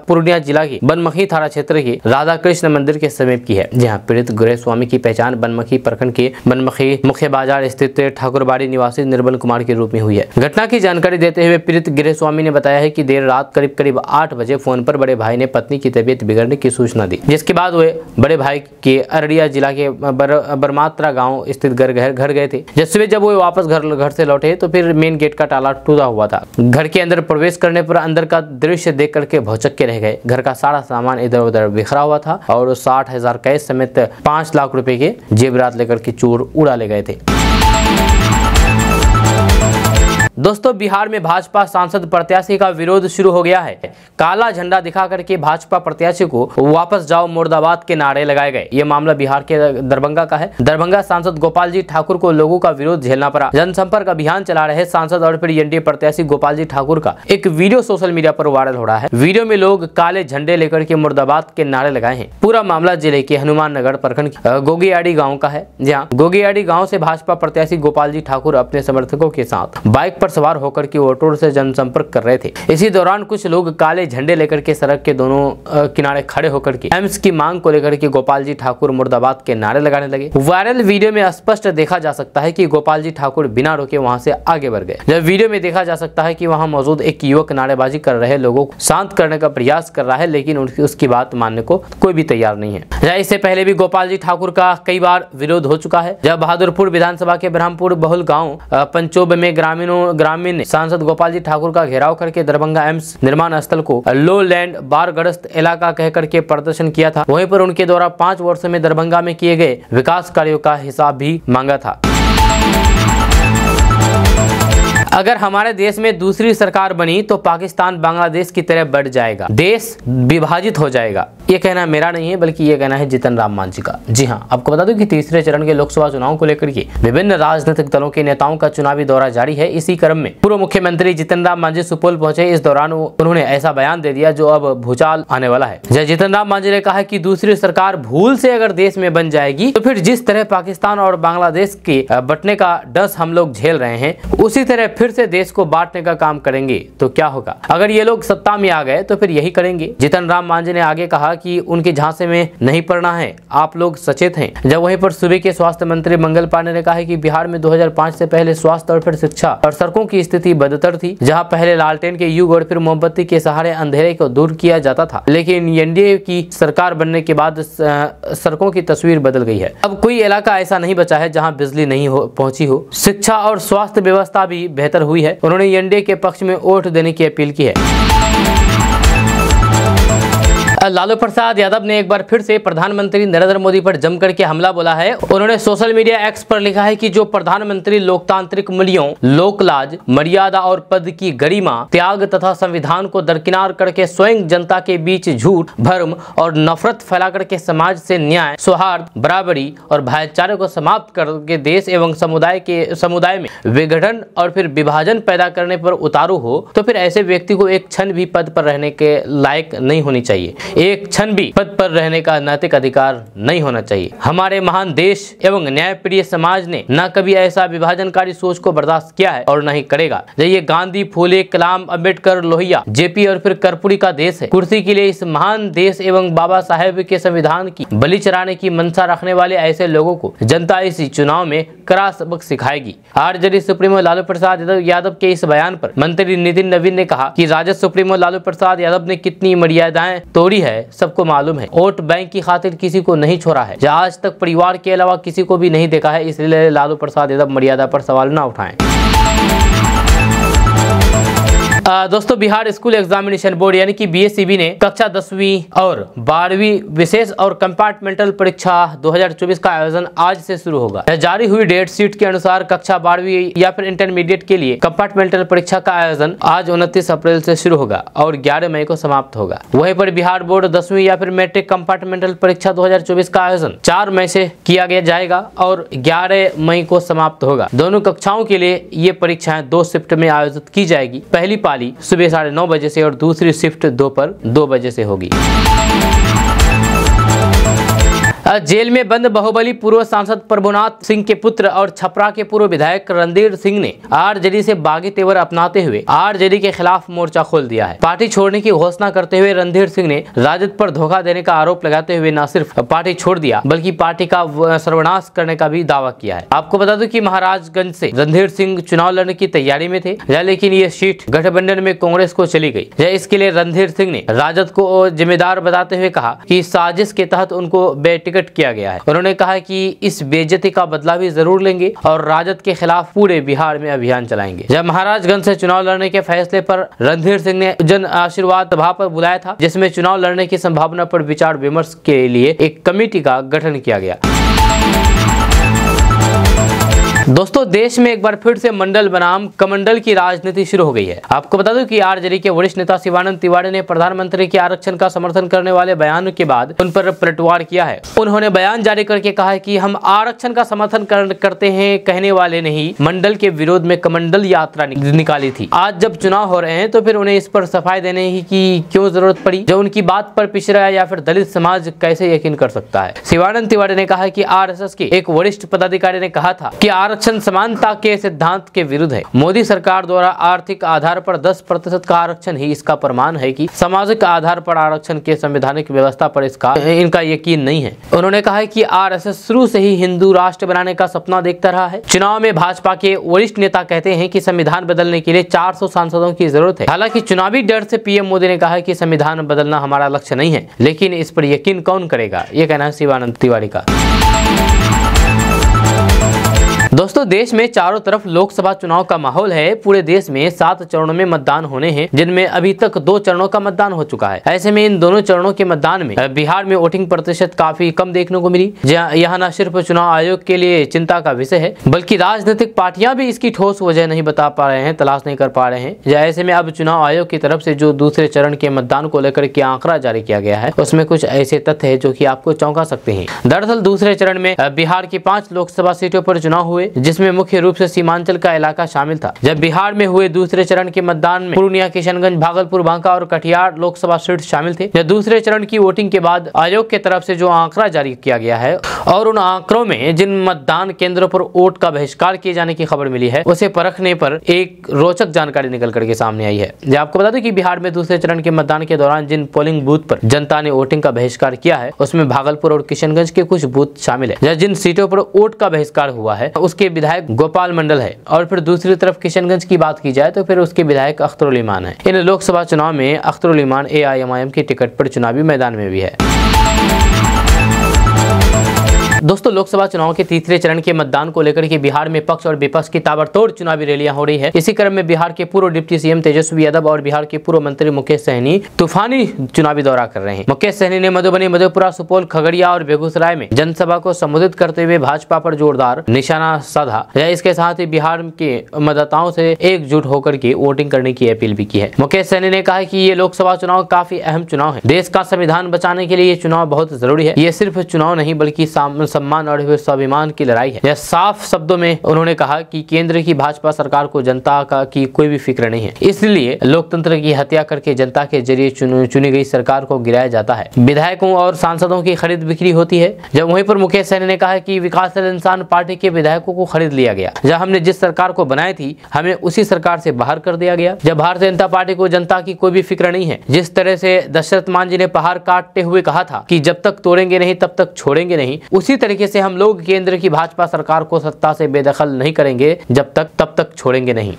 पूर्णिया जिला के बनमखी थाना क्षेत्र के राधा कृष्ण मंदिर के समीप की है, जहाँ पीड़ित गृह स्वामी की पहचान बनमखी प्रखंड के बनमखी मुख्य बाजार स्थित ठाकुरबाड़ी निवासी निर्मल कुमार के रूप में हुई है। घटना की जानकारी देते हुए पीड़ित गृह स्वामी ने बताया है कि देर रात करीब 8 बजे फोन पर बड़े भाई ने पत्नी की तबीयत बिगड़ने की सूचना दी, जिसके बाद वे बड़े भाई के अररिया जिला के बरमात्रा गांव स्थित घर गए थे। सुबह जब वो वापस घर से लौटे तो फिर मेन गेट का ताला टूटा हुआ था। घर के अंदर प्रवेश करने पर अंदर का दृश्य देख करके भौचक्के रह गए। घर का सारा सामान इधर उधर बिखरा हुआ था और 60,000 कैश समेत 5 लाख रुपए के जेवरात लेकर के चोर उड़ा ले गए थे। दोस्तों बिहार में भाजपा सांसद प्रत्याशी का विरोध शुरू हो गया है। काला झंडा दिखा करके भाजपा प्रत्याशी को वापस जाओ मुर्दाबाद के नारे लगाए गए। ये मामला बिहार के दरभंगा का है। दरभंगा सांसद गोपाल जी ठाकुर को लोगों का विरोध झेलना पड़ा। जनसंपर्क अभियान चला रहे सांसद और फिर एनडीए प्रत्याशी गोपाल जी ठाकुर का एक वीडियो सोशल मीडिया पर वायरल हो रहा है। वीडियो में लोग काले झंडे लेकर के मुर्दाबाद के नारे लगाए हैं। पूरा मामला जिले के हनुमान नगर प्रखंड गोगेआड़ी गाँव का है। जहाँ गोगेआड़ी गाँव से भाजपा प्रत्याशी गोपाल जी ठाकुर अपने समर्थकों के साथ बाइक पर सवार होकर के ऑटो से जनसंपर्क कर रहे थे। इसी दौरान कुछ लोग काले झंडे लेकर के सड़क के दोनों किनारे खड़े होकर के एम्स की मांग को लेकर के गोपाल जी ठाकुर मुर्दाबाद के नारे लगाने लगे। वायरल वीडियो में स्पष्ट देखा जा सकता है कि गोपाल जी ठाकुर बिना रुके वहां से आगे बढ़ गए। जब वीडियो में देखा जा सकता है कि वहां मौजूद एक युवक नारेबाजी कर रहे लोगों को शांत करने का प्रयास कर रहा है, लेकिन उसकी बात मानने को कोई भी तैयार नहीं है। इससे पहले भी गोपाल जी ठाकुर का कई बार विरोध हो चुका है। जब बहादुरपुर विधानसभा के ब्रह्मपुर बहुल गाँव पंचोब में ग्रामीण सांसद गोपाल जी ठाकुर का घेराव करके दरभंगा एम्स निर्माण स्थल को लो लैंड बाढ़ग्रस्त इलाका कहकर के प्रदर्शन किया था। वहीं पर उनके द्वारा 5 वर्षों में दरभंगा में किए गए विकास कार्यों का हिसाब भी मांगा था। अगर हमारे देश में दूसरी सरकार बनी तो पाकिस्तान बांग्लादेश की तरह बढ़ जाएगा, देश विभाजित हो जाएगा। ये कहना मेरा नहीं है, बल्कि ये कहना है जीतन राम मांझी का। जी हाँ, आपको बता दूं कि तीसरे चरण के लोकसभा चुनाव को लेकर के विभिन्न राजनीतिक दलों के नेताओं का चुनावी दौरा जारी है। इसी क्रम में पूर्व मुख्यमंत्री जीतन राम मांझी सुपौल पहुंचे। इस दौरान उन्होंने ऐसा बयान दे दिया जो अब भूचाल आने वाला है। जीतन राम मांझी ने कहा कि दूसरी सरकार भूल से अगर देश में बन जाएगी तो फिर जिस तरह पाकिस्तान और बांग्लादेश के बंटने का डस हम लोग झेल रहे हैं, उसी तरह फिर से देश को बांटने का काम करेंगे तो क्या होगा। अगर ये लोग सत्ता में आ गए तो फिर यही करेंगे। जीतन राम मांझी ने आगे कहा कि उनके झांसे में नहीं पड़ना है, आप लोग सचेत हैं। जब वहीं पर सूबे के स्वास्थ्य मंत्री मंगल पांडे ने कहा है कि बिहार में 2005 से पहले स्वास्थ्य और फिर शिक्षा और सड़कों की स्थिति बदतर थी। जहां पहले लालटेन के युग और फिर मोमबत्ती के सहारे अंधेरे को दूर किया जाता था, लेकिन एनडीए की सरकार बनने के बाद सड़कों की तस्वीर बदल गई है। अब कोई इलाका ऐसा नहीं बचा है जहाँ बिजली नहीं पहुंची हो। शिक्षा और स्वास्थ्य व्यवस्था भी बेहतर हुई है। उन्होंने एनडीए के पक्ष में वोट देने की अपील की है। लालू प्रसाद यादव ने एक बार फिर से प्रधानमंत्री नरेंद्र मोदी पर जमकर के हमला बोला है। उन्होंने सोशल मीडिया एक्स पर लिखा है कि जो प्रधानमंत्री लोकतांत्रिक मूल्यों, लोकलाज, मर्यादा और पद की गरिमा, त्याग तथा संविधान को दरकिनार करके स्वयं जनता के बीच झूठ, भ्रम और नफरत फैला करके समाज से न्याय, सौहार्द, बराबरी और भाईचारे को समाप्त करके देश एवं समुदाय में विघटन और फिर विभाजन पैदा करने पर उतारू हो, तो फिर ऐसे व्यक्ति को एक क्षण भी पद पर रहने के लायक नहीं होनी चाहिए। एक क्षण भी पद पर रहने का नैतिक अधिकार नहीं होना चाहिए। हमारे महान देश एवं न्यायप्रिय समाज ने न कभी ऐसा विभाजनकारी सोच को बर्दाश्त किया है और न ही करेगा। ये गांधी, फूले, कलाम, अम्बेडकर, लोहिया, जेपी और फिर कर्पूरी का देश है। कुर्सी के लिए इस महान देश एवं बाबा साहेब के संविधान की बलि चढ़ाने की मंशा रखने वाले ऐसे लोगों को जनता इस चुनाव में कड़ा सबक सिखाएगी। आरजेडी सुप्रीमो लालू प्रसाद यादव के इस बयान पर मंत्री नितिन नवीन ने कहा कि राजद सुप्रीमो लालू प्रसाद यादव ने कितनी मर्यादाएं तोड़ी है सबको मालूम है। वोट बैंक की खातिर किसी को नहीं छोड़ा है। आज तक परिवार के अलावा किसी को भी नहीं देखा है, इसलिए लालू प्रसाद यादव मर्यादा पर सवाल न उठाएं। दोस्तों बिहार स्कूल एग्जामिनेशन बोर्ड यानी कि बीएसईबी ने कक्षा 10वीं और 12वीं विशेष और कंपार्टमेंटल परीक्षा 2024 का आयोजन आज से शुरू होगा। जारी हुई डेट शीट के अनुसार कक्षा 12वीं या फिर इंटरमीडिएट के लिए कंपार्टमेंटल परीक्षा का आयोजन आज 29 अप्रैल से शुरू होगा और 11 मई को समाप्त होगा। वहीं पर बिहार बोर्ड 10वीं या फिर मैट्रिक कंपार्टमेंटल परीक्षा 2024 का आयोजन 4 मई से किया जाएगा और 11 मई को समाप्त होगा। दोनों कक्षाओं के लिए ये परीक्षाएं 2 शिफ्ट में आयोजित की जाएगी। पहली पाली सुबह 9:30 बजे से और दूसरी शिफ्ट दोपहर 2 बजे से होगी। जेल में बंद बाहुबली पूर्व सांसद प्रभुनाथ सिंह के पुत्र और छपरा के पूर्व विधायक रणधीर सिंह ने आरजेडी से बागी तेवर अपनाते हुए आरजेडी के खिलाफ मोर्चा खोल दिया है। पार्टी छोड़ने की घोषणा करते हुए रणधीर सिंह ने राजद पर धोखा देने का आरोप लगाते हुए न सिर्फ पार्टी छोड़ दिया बल्कि पार्टी का सर्वनाश करने का भी दावा किया है। आपको बता दूं कि महाराजगंज से रणधीर सिंह चुनाव लड़ने की तैयारी में थे, लेकिन ये सीट गठबंधन में कांग्रेस को चली गई। इसके लिए रणधीर सिंह ने राजद को जिम्मेदार बताते हुए कहा कि साजिश के तहत उनको बेटिकट किया गया है। उन्होंने कहा कि इस बेइज्जती का बदला भी जरूर लेंगे और राजद के खिलाफ पूरे बिहार में अभियान चलाएंगे। जब महाराजगंज से चुनाव लड़ने के फैसले पर रणधीर सिंह ने जन आशीर्वाद सभा पर बुलाया था, जिसमें चुनाव लड़ने की संभावना पर विचार विमर्श के लिए एक कमेटी का गठन किया गया। दोस्तों देश में एक बार फिर से मंडल बनाम कमंडल की राजनीति शुरू हो गई है। आपको बता दूं कि आरजेडी के वरिष्ठ नेता शिवानंद तिवारी ने प्रधानमंत्री के आरक्षण का समर्थन करने वाले बयान के बाद उन पर पलटवार किया है। उन्होंने बयान जारी करके कहा है कि हम आरक्षण का समर्थन करते हैं कहने वाले नहीं, मंडल के विरोध में कमंडल यात्रा निकाली थी। आज जब चुनाव हो रहे हैं तो फिर उन्हें इस पर सफाई देने की क्यों जरूरत पड़ी, जब उनकी बात पर पिछड़ा या फिर दलित समाज कैसे यकीन कर सकता है। शिवानंद तिवारी ने कहा कि आरएसएस के एक वरिष्ठ पदाधिकारी ने कहा था कि आरक्षण समानता के सिद्धांत के विरुद्ध है। मोदी सरकार द्वारा आर्थिक आधार पर 10% का आरक्षण ही इसका प्रमाण है कि सामाजिक आधार पर आरक्षण के संवैधानिक व्यवस्था पर इनका यकीन नहीं है। उन्होंने कहा कि आरएसएस शुरू से ही हिंदू राष्ट्र बनाने का सपना देखता रहा है। चुनाव में भाजपा के वरिष्ठ नेता कहते हैं कि संविधान बदलने के लिए 400 सांसदों की जरूरत है। हालांकि चुनावी डर से पीएम मोदी ने कहा कि संविधान बदलना हमारा लक्ष्य नहीं है, लेकिन इस पर यकीन कौन करेगा, ये कहना है शिवानंद तिवारी का। दोस्तों देश में चारों तरफ लोकसभा चुनाव का माहौल है। पूरे देश में 7 चरणों में मतदान होने हैं, जिनमें अभी तक 2 चरणों का मतदान हो चुका है। ऐसे में इन दोनों चरणों के मतदान में बिहार में वोटिंग प्रतिशत काफी कम देखने को मिली। यहाँ न सिर्फ चुनाव आयोग के लिए चिंता का विषय है, बल्कि राजनीतिक पार्टियां भी इसकी ठोस वजह नहीं बता पा रहे हैं, तलाश नहीं कर पा रहे हैं। ऐसे में अब चुनाव आयोग की तरफ से जो दूसरे चरण के मतदान को लेकर के आंकड़ा जारी किया गया है, उसमें कुछ ऐसे तथ्य है जो कि आपको चौंका सकते हैं। दरअसल दूसरे चरण में बिहार की 5 लोकसभा सीटों पर चुनाव हुए, जिसमें मुख्य रूप से सीमांचल का इलाका शामिल था। जब बिहार में हुए दूसरे चरण के मतदान में पूर्णिया, किशनगंज, भागलपुर, बांका और कटिहार लोकसभा सीट शामिल थे। जब दूसरे चरण की वोटिंग के बाद आयोग की तरफ से जो आंकड़ा जारी किया गया है और उन आंकड़ों में जिन मतदान केंद्रों पर वोट का बहिष्कार किए जाने की खबर मिली है, उसे परखने पर एक रोचक जानकारी निकल करके सामने आई है। जब आपको बता दें कि बिहार में दूसरे चरण के मतदान के दौरान जिन पोलिंग बूथ पर जनता ने वोटिंग का बहिष्कार किया है, उसमें भागलपुर और किशनगंज के कुछ बूथ शामिल है। जिन सीटों पर वोट का बहिष्कार हुआ है उसके विधायक गोपाल मंडल है, और फिर दूसरी तरफ किशनगंज की बात की जाए तो फिर उसके विधायक अख्तरुल ईमान है। इन लोकसभा चुनाव में अख्तरुल ईमान AIMIM की टिकट पर चुनावी मैदान में भी है। दोस्तों लोकसभा चुनाव के तीसरे चरण के मतदान को लेकर के बिहार में पक्ष और विपक्ष की ताबड़तोड़ चुनावी रैलियां हो रही है। इसी क्रम में बिहार के पूर्व डिप्टी सीएम तेजस्वी यादव और बिहार के पूर्व मंत्री मुकेश सहनी तूफानी चुनावी दौरा कर रहे हैं। मुकेश सहनी ने मधुबनी, मधेपुरा, सुपौल, खगड़िया और बेगूसराय में जनसभा को संबोधित करते हुए भाजपा पर जोरदार निशाना साधा। इसके साथ ही बिहार के मतदाताओं से एकजुट होकर के वोटिंग करने की अपील भी की है। मुकेश सहनी ने कहा कि ये लोकसभा चुनाव काफी अहम चुनाव है। देश का संविधान बचाने के लिए ये चुनाव बहुत जरूरी है। ये सिर्फ चुनाव नहीं बल्कि सम्मान और स्वाभिमान की लड़ाई है। यह साफ शब्दों में उन्होंने कहा कि केंद्र की भाजपा सरकार को जनता का की कोई भी फिक्र नहीं है, इसलिए लोकतंत्र की हत्या करके जनता के जरिए चुनी गई सरकार को गिराया जाता है। विधायकों और सांसदों की खरीद बिक्री होती है। जब वहीं पर मुकेश सहनी ने कहा कि विकासशील इंसान पार्टी के विधायकों को खरीद लिया गया। जब हमने जिस सरकार को बनाई थी, हमें उसी सरकार से बाहर कर दिया गया। जब भारतीय जनता पार्टी को जनता की कोई भी फिक्र नहीं है, जिस तरह से दशरथ मान जी ने पहाड़ काटते हुए कहा था कि जब तक तोड़ेंगे नहीं तब तक छोड़ेंगे नहीं, उसी तरीके से हम लोग केंद्र की भाजपा सरकार को सत्ता से बेदखल नहीं करेंगे तब तक छोड़ेंगे नहीं।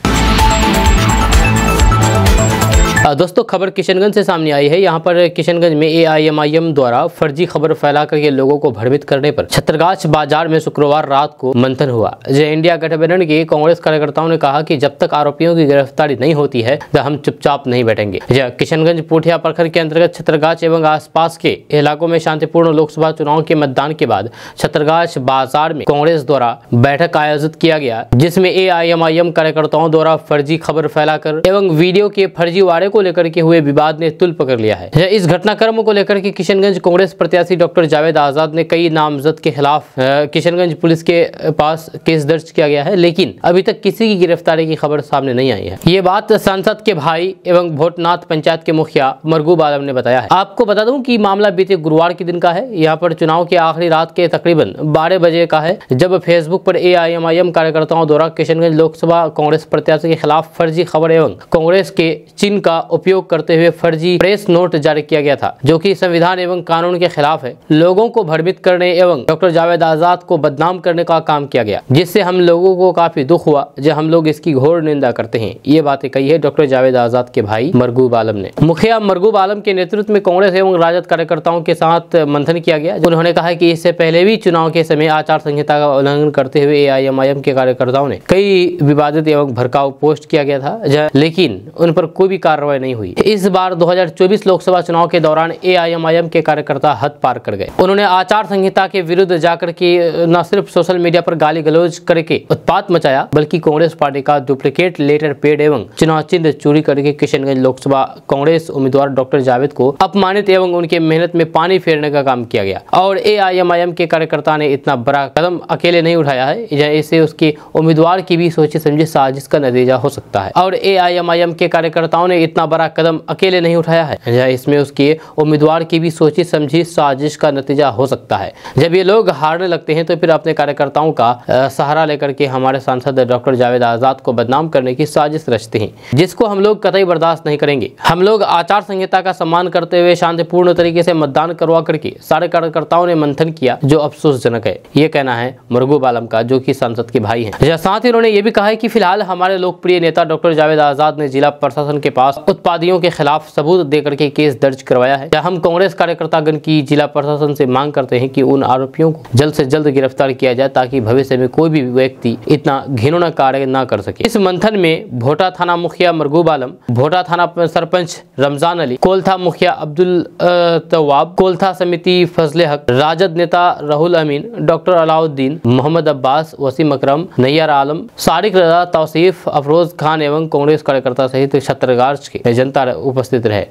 दोस्तों खबर किशनगंज से सामने आई है। यहाँ पर किशनगंज में AIMIM द्वारा फर्जी खबर फैला करके लोगों को भ्रमित करने पर छत्रगाछ बाजार में शुक्रवार रात को मंथन हुआ। जय इंडिया गठबंधन के कांग्रेस कार्यकर्ताओं ने कहा कि जब तक आरोपियों की गिरफ्तारी नहीं होती है तो हम चुपचाप नहीं बैठेंगे। किशनगंज पूठिया प्रखंड के अंतर्गत छत्रगाछ एवं आसपास के इलाकों में शांतिपूर्ण लोकसभा चुनाव के मतदान के बाद छत्रगाछ बाजार में कांग्रेस द्वारा बैठक आयोजित किया गया, जिसमें AIMIM कार्यकर्ताओं द्वारा फर्जी खबर फैलाकर एवं वीडियो के फर्जीवाड़े को लेकर के हुए विवाद ने तुल पकड़ लिया है। इस घटनाक्रम को लेकर के किशनगंज कांग्रेस प्रत्याशी डॉक्टर जावेद आजाद ने कई नामजद के खिलाफ किशनगंज पुलिस के पास केस दर्ज किया गया है, लेकिन अभी तक किसी की गिरफ्तारी की खबर सामने नहीं आई है। ये बात सांसद के भाई एवं भोटनाथ पंचायत के मुखिया मरगूब आलम ने बताया है। आपको बता दूं कि मामला बीते गुरुवार के दिन का है। यहाँ पर चुनाव के आखिरी रात के तकरीबन 12 बजे का है, जब फेसबुक पर AIMIM कार्यकर्ताओं द्वारा किशनगंज लोकसभा कांग्रेस प्रत्याशी के खिलाफ फर्जी खबर एवं कांग्रेस के चिन्ह का उपयोग करते हुए फर्जी प्रेस नोट जारी किया गया था, जो कि संविधान एवं कानून के खिलाफ है। लोगों को भ्रमित करने एवं डॉक्टर जावेद आजाद को बदनाम करने का काम किया गया, जिससे हम लोगों को काफी दुख हुआ, जो हम लोग इसकी घोर निंदा करते हैं। ये बातें कही है डॉक्टर जावेद आजाद के भाई मरगूब आलम ने। मुखिया मरगूब आलम के नेतृत्व में कांग्रेस एवं राजद कार्यकर्ताओं के साथ मंथन किया गया। उन्होंने कहा कि इससे पहले भी चुनाव के समय आचार संहिता का उल्लंघन करते हुए AIMIM के कार्यकर्ताओं ने कई विवादित एवं भड़काऊ पोस्ट किया गया था, लेकिन उन पर कोई भी कार्रवाई कार्रवाई नहीं हुई। इस बार 2024 लोकसभा चुनाव के दौरान AIMIM के कार्यकर्ता हद पार कर गए। उन्होंने आचार संहिता के विरुद्ध जाकर के न सिर्फ सोशल मीडिया पर गाली गलौज करके उत्पात मचाया, बल्कि कांग्रेस पार्टी का डुप्लीकेट लेटर पैड एवं चुनाव चिन्ह चोरी करके किशनगंज लोकसभा कांग्रेस उम्मीदवार डॉक्टर जावेद को अपमानित एवं उनके मेहनत में पानी फेरने का काम किया गया। और AIMIM के कार्यकर्ता ने इतना बड़ा कदम अकेले नहीं उठाया है, इससे उसके उम्मीदवार की भी सोची समझी साजिश का नतीजा हो सकता है। और AIMIM के कार्यकर्ताओं ने इतना बड़ा कदम अकेले नहीं उठाया है, इसमें उसके उम्मीदवार की भी सोची समझी साजिश का नतीजा हो सकता है। जब ये लोग हारने लगते हैं तो फिर अपने कार्यकर्ताओं का सहारा लेकर के हमारे सांसद डॉक्टर जावेद आजाद को बदनाम करने की साजिश रचते हैं, जिसको हम लोग कतई बर्दाश्त नहीं करेंगे। हम लोग आचार संहिता का सम्मान करते हुए शांतिपूर्ण तरीके से मतदान करवा करके सारे कार्यकर्ताओं ने मंथन किया, जो अफसोसजनक है। ये कहना है मुरगू बालम का, जो कि सांसद के भाई हैं। साथ ही उन्होंने ये भी कहा है कि फिलहाल हमारे लोकप्रिय नेता डॉक्टर जावेद आजाद ने जिला प्रशासन के पास उत्पादियों के खिलाफ सबूत देकर के केस दर्ज करवाया है। हम कांग्रेस कार्यकर्तागण की जिला प्रशासन से मांग करते हैं कि उन आरोपियों को जल्द से जल्द गिरफ्तार किया जाए, ताकि भविष्य में कोई भी व्यक्ति इतना घिनौना कार्य न कर सके। इस मंथन में भोटा थाना मुखिया मरगूब आलम, भोटा थाना सरपंच रमजान अली, कोलथा मुखिया अब्दुल तवाब, कोलथा समिति फजले हक, राजद नेता राहुल अमीन, डॉक्टर अलाउद्दीन, मोहम्मद अब्बास, वसीम अकरम, नैयर आलम, सारिक रजा, तौसीफ, अफरोज खान एवं कांग्रेस कार्यकर्ता सहित छत्रगार्च की जनता उपस्थित रहे।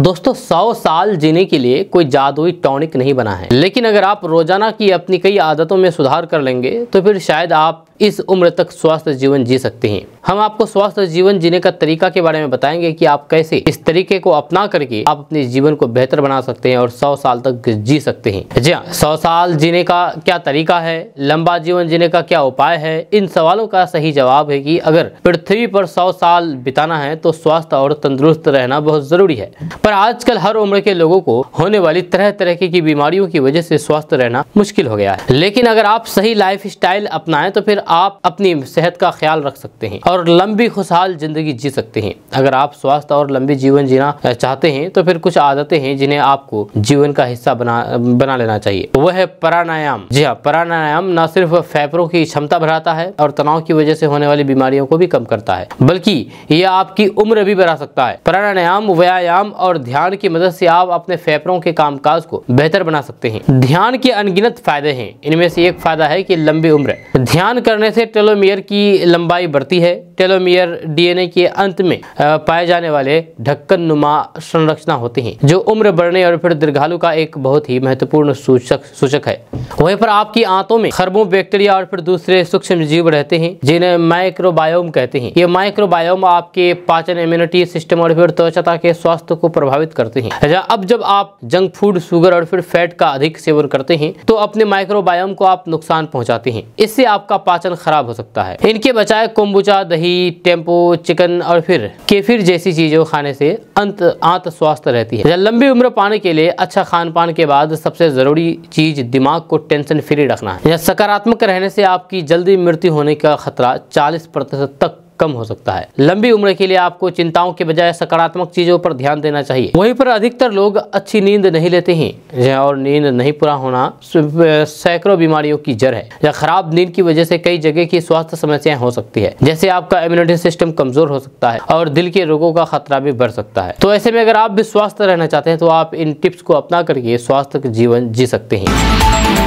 दोस्तों 100 साल जीने के लिए कोई जादुई टॉनिक नहीं बना है, लेकिन अगर आप रोजाना की अपनी कई आदतों में सुधार कर लेंगे तो फिर शायद आप इस उम्र तक स्वस्थ जीवन जी सकते हैं। हम आपको स्वस्थ जीवन जीने का तरीका के बारे में बताएंगे कि आप कैसे इस तरीके को अपना करके आप अपने जीवन को बेहतर बना सकते हैं और 100 साल तक जी सकते हैं। जी हाँ, 100 साल जीने का क्या तरीका है, लंबा जीवन जीने का क्या उपाय है, इन सवालों का सही जवाब है कि अगर पृथ्वी पर 100 साल बिताना है तो स्वस्थ और तंदुरुस्त रहना बहुत जरूरी है। पर आजकल हर उम्र के लोगों को होने वाली तरह तरह की बीमारियों की वजह से स्वस्थ रहना मुश्किल हो गया है। लेकिन अगर आप सही लाइफ स्टाइल अपनाएं तो फिर आप अपनी सेहत का ख्याल रख सकते हैं और लंबी खुशहाल जिंदगी जी सकते हैं। अगर आप स्वस्थ और लंबी जीवन जीना चाहते हैं तो फिर कुछ आदतें हैं जिन्हें आपको जीवन का हिस्सा बना लेना चाहिए। वह है प्राणायाम। जी हाँ, प्राणायाम न सिर्फ फेफड़ों की क्षमता बढ़ाता है और तनाव की वजह से होने वाली बीमारियों को भी कम करता है, बल्कि यह आपकी उम्र भी बढ़ा सकता है। प्राणायाम, व्यायाम और ध्यान की मदद से आप अपने फेफड़ों के कामकाज को बेहतर बना सकते हैं। ध्यान के अनगिनत फायदे हैं, इनमें से एक फायदा है कि लंबी उम्र। ध्यान करने से टेलोमियर की लंबाई बढ़ती है। टेलोमियर DNA के अंत में पाए जाने वाले ढक्कन नुमा संरचना होते हैं, जो उम्र बढ़ने और फिर दीर्घायु का एक बहुत ही महत्वपूर्ण सूचक है। वहीं पर आपकी आंतों में खरबों बैक्टीरिया और फिर दूसरे सूक्ष्म जीव रहते हैं, जिन्हें माइक्रोबायोम कहते हैं। ये माइक्रोबायोम आपके पाचन, इम्यूनिटी सिस्टम और फिर त्वचा के स्वास्थ्य को प्रभावित करते हैं। अब जब आप जंक फूड, शुगर और फिर फैट का अधिक सेवन करते हैं तो अपने माइक्रोबायोम को आप नुकसान पहुंचाते हैं। इससे आपका पाचन खराब हो सकता है। इनके बजाय कोम्बुचा, दही, टेम्पो, चिकन और फिर केफिर जैसी चीजों खाने से आंत स्वस्थ रहती है। लंबी उम्र पाने के लिए अच्छा खान पान के बाद सबसे जरूरी चीज दिमाग को टेंशन फ्री रखना है। सकारात्मक रहने से आपकी जल्दी मृत्यु होने का खतरा 40% तक कम हो सकता है। लंबी उम्र के लिए आपको चिंताओं के बजाय सकारात्मक चीजों पर ध्यान देना चाहिए। वहीं पर अधिकतर लोग अच्छी नींद नहीं लेते हैं और नींद नहीं पूरा होना सैकड़ों बीमारियों की जड़ है। या खराब नींद की वजह से कई जगह की स्वास्थ्य समस्याएं हो सकती है, जैसे आपका इम्यूनिटी सिस्टम कमजोर हो सकता है और दिल के रोगों का खतरा भी बढ़ सकता है। तो ऐसे में अगर आप भी स्वस्थ रहना चाहते हैं तो आप इन टिप्स को अपना करके स्वास्थ्य जीवन जी सकते हैं।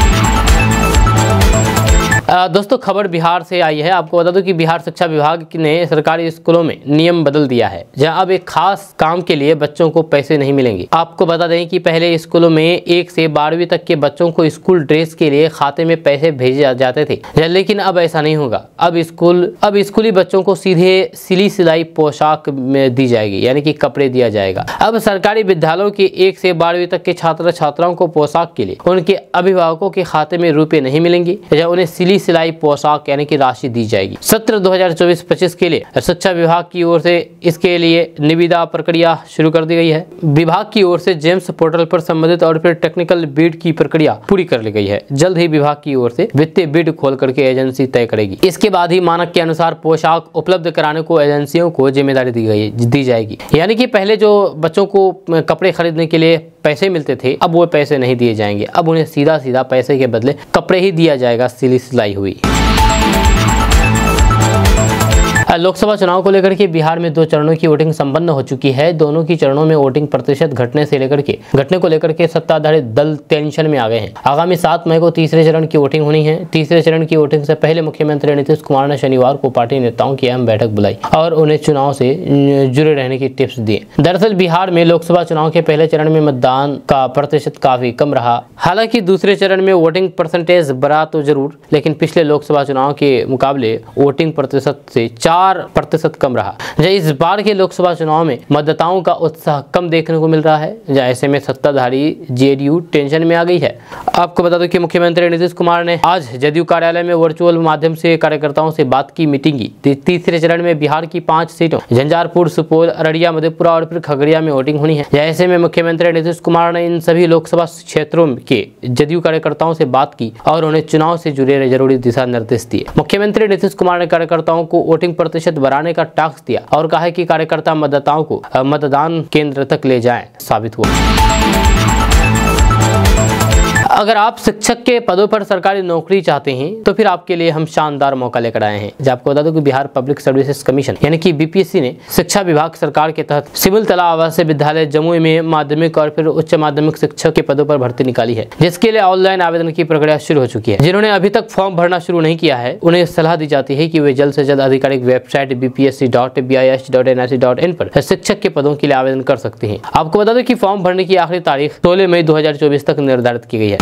दोस्तों खबर बिहार से आई है। आपको बता दूं कि बिहार शिक्षा विभाग ने सरकारी स्कूलों में नियम बदल दिया है, जहां अब एक खास काम के लिए बच्चों को पैसे नहीं मिलेंगे। आपको बता दें कि पहले स्कूलों में 1 से 12वीं तक के बच्चों को स्कूल ड्रेस के लिए खाते में पैसे भेजे जाते थे, लेकिन अब ऐसा नहीं होगा। अब स्कूली बच्चों को सीधे सिली सिलाई पोशाक में दी जाएगी, यानी कि कपड़े दिया जाएगा। अब सरकारी विद्यालयों के 1 से 12वीं तक के छात्र छात्राओं को पोशाक के लिए उनके अभिभावकों के खाते में रुपए नहीं मिलेंगे, या उन्हें सिलाई पोशाक यानी कि राशि दी जाएगी। सत्र 2024-25 के लिए शिक्षा विभाग की ओर से इसके लिए निविदा प्रक्रिया शुरू कर दी गई है। विभाग की ओर से जेम्स पोर्टल पर संबंधित और फिर टेक्निकल बिड की प्रक्रिया पूरी कर ली गई है। जल्द ही विभाग की ओर से वित्तीय बिड खोल करके एजेंसी तय करेगी। इसके बाद ही मानक के अनुसार पोशाक उपलब्ध कराने को एजेंसियों को जिम्मेदारी दी जाएगी। यानी कि पहले जो बच्चों को कपड़े खरीदने के लिए पैसे मिलते थे, अब वो पैसे नहीं दिए जाएंगे। अब उन्हें सीधा सीधा पैसे के बदले कपड़े ही दिया जाएगा, सिली सिलाई हुई। लोकसभा चुनाव को लेकर के बिहार में 2 चरणों की वोटिंग संपन्न हो चुकी है। दोनों की चरणों में वोटिंग प्रतिशत घटने को लेकर के सत्ताधारी दल टेंशन में आ गए हैं। आगामी 7 मई को तीसरे चरण की वोटिंग होनी है। तीसरे चरण की वोटिंग से पहले मुख्यमंत्री नीतीश कुमार ने शनिवार को पार्टी नेताओं की अहम बैठक बुलाई और उन्हें चुनाव से जुड़े रहने की टिप्स दी। दरअसल बिहार में लोकसभा चुनाव के पहले चरण में मतदान का प्रतिशत काफी कम रहा। हालांकि दूसरे चरण में वोटिंग परसेंटेज बढ़ा तो जरूर, लेकिन पिछले लोकसभा चुनाव के मुकाबले वोटिंग प्रतिशत से 4% कम रहा। इस बार के लोकसभा चुनाव में मतदाताओं का उत्साह कम देखने को मिल रहा है। ऐसे में सत्ताधारी जेडीयू टेंशन में आ गई है। आपको बता दूं कि मुख्यमंत्री नीतीश कुमार ने आज जदयू कार्यालय में वर्चुअल माध्यम से कार्यकर्ताओं से बात की, मीटिंग की। तीसरे चरण में बिहार की 5 सीटों झंझारपुर, सुपौल, अररिया, मधेपुरा और फिर खगड़िया में वोटिंग होनी है। ऐसे में मुख्यमंत्री नीतीश कुमार ने इन सभी लोकसभा क्षेत्रों के जदयू कार्यकर्ताओं से बात की और उन्हें चुनाव से जुड़े जरूरी दिशा निर्देश दिए। मुख्यमंत्री नीतीश कुमार ने कार्यकर्ताओं को वोटिंग प्रतिशत बढ़ाने का टास्क दिया और कहा कि कार्यकर्ता मतदाताओं को मतदान केंद्र तक ले जाएं। साबित हुआ। अगर आप शिक्षक के पदों पर सरकारी नौकरी चाहते हैं तो फिर आपके लिए हम शानदार मौका लेकर आए हैं। आपको बता दूं कि बिहार पब्लिक सर्विसेज कमीशन यानी कि बीपीएससी ने शिक्षा विभाग सरकार के तहत सिमुलतला आवासीय विद्यालय जमुई में माध्यमिक और फिर उच्च माध्यमिक शिक्षक के पदों पर भर्ती निकाली है, जिसके लिए ऑनलाइन आवेदन की प्रक्रिया शुरू हो चुकी है। जिन्होंने अभी तक फॉर्म भरना शुरू नहीं किया है उन्हें सलाह दी जाती है कि वे जल्द से जल्द आधिकारिक वेबसाइट bpsc.bis.nic.in पर शिक्षक के पदों के लिए आवेदन कर सकते हैं। आपको बता दें कि फॉर्म भरने की आखिरी तारीख 16 मई 2024 तक निर्धारित की गई है।